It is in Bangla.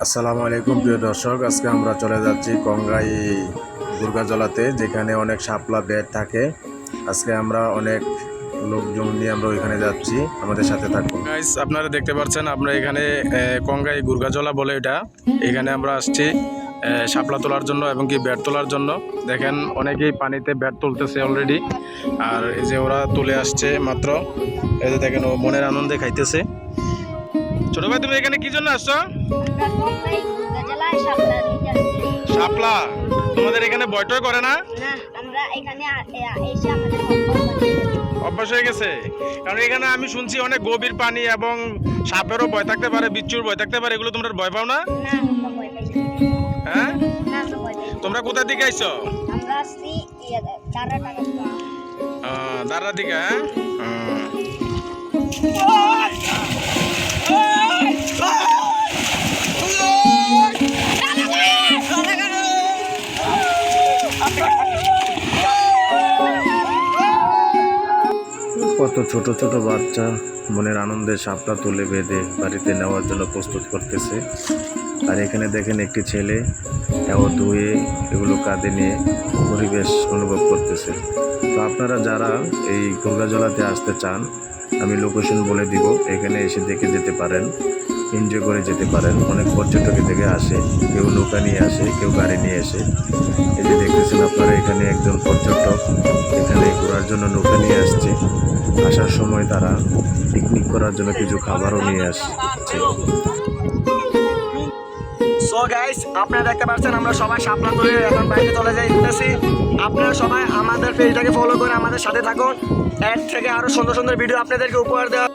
আসসালামু আলাইকুম প্রিয় দর্শক, আজকে আমরা চলে যাচ্ছি কংগাই দুর্গাজলাতে, যেখানে অনেক শাপলা বেড থাকে। আজকে আমরা অনেক লোকজন নিয়ে আমরা ওইখানে যাচ্ছি, আমাদের সাথে থাকুন। গাইস, আপনারা দেখতে পাচ্ছেন আমরা এখানে কংগাই দুর্গাজলা বলে এটা, এখানে আমরা আসছি শাপলা তোলার জন্য এবং কি ব্যাট তোলার জন্য। দেখেন অনেকেই পানিতে ব্যাট তুলতেছে অলরেডি, আর এই যে ওরা তুলে আসছে মাত্র। এই যে দেখেন ও মনের আনন্দে খাইতেছে। ছোট ভাই, তুমি এখানে কি জন্য আসছো? শাপলা, তোমাদের এখানে ভয় টয় করে না? অভ্যাস হয়ে গেছে, কারণ এখানে আমি শুনছি অনেক গভীর পানি এবং সাপেরও ভয় থাকতে পারে, বিচ্ছুর ভয় থাকতে পারে। এগুলো তোমরা ভয় পাও না? হ্যাঁ, তোমরা কোথা থেকে আইছো? দারা থেকে। হ্যাঁ, কত ছোট ছোট বাচ্চা মনের আনন্দে শাপলা তুলে বেঁধে বাড়িতে নেওয়ার জন্য প্রস্তুত করতেছে। আর এখানে দেখেন একটি ছেলে এও ধুয়ে এগুলো কাঁধে নিয়ে পরিবেশ অনুভব করতেছে। তো আপনারা যারা এই দুর্গাজলাতে আসতে চান, আমি লোকেশন বলে দিব, এখানে এসে দেখে যেতে পারেন, এনজয় করে যেতে পারেন। অনেক পর্যটক থেকে আসে, কেউ নৌকা নিয়ে আসে, কেউ গাড়ি নিয়ে আসে। এই যে দেখতেছেন আপনারা, এখানে একজন পর্যটক এখানে ঘোরার জন্য নৌকা নিয়ে আসছে। আসার সময় তারা পিকনিক করার জন্য কিছু খাবারও নিয়ে আসছে। সো গাইস, আপনারা দেখতে পাচ্ছেন আমরা সবাই শাপলা তুলে এখন বাইরে চলে যাইতেছি। আপনারা সবাই আমাদের পেজটাকে ফলো করে আমাদের সাথে থাকুন। এর থেকে আরো সুন্দর সুন্দর ভিডিও আপনাদেরকে উপহার দেওয়া।